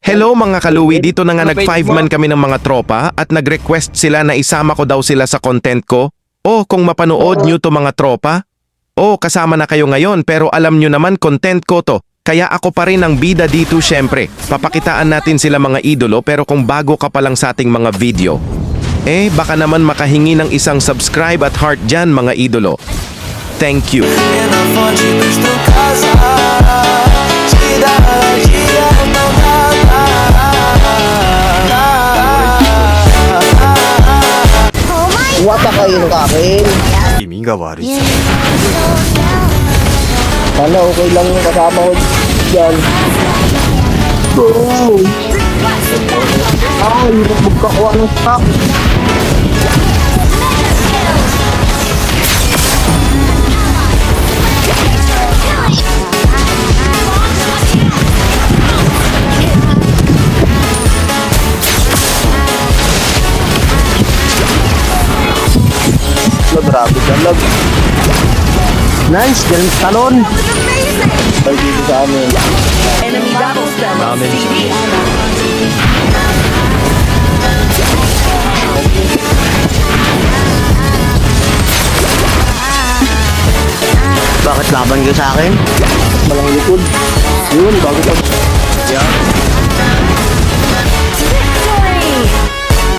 Hello mga kaluwi, dito na nga nag 5-man kami ng mga tropa at nag-request sila na isama ko daw sila sa content ko. O kung mapanood nyo to mga tropa, o kasama na kayo ngayon pero alam nyo naman content ko to. Kaya ako pa rin ang bida dito syempre. Papakitaan natin sila mga idolo pero kung bago ka pa lang sa ating mga video, baka naman makahingi ng isang subscribe at heart dyan mga idolo. Thank you. Wata kayo ng akin. 意味が悪い。 Sana okay lang yung kasama ko dyan. Oh! Ay, magkakuha ng stock. Grabe dalag. Nice, galing talon. Ay, dito sa amin. Enemy double stun. Bakit laban kayo sa akin? Malang likod. Yun, bago pa. Yan.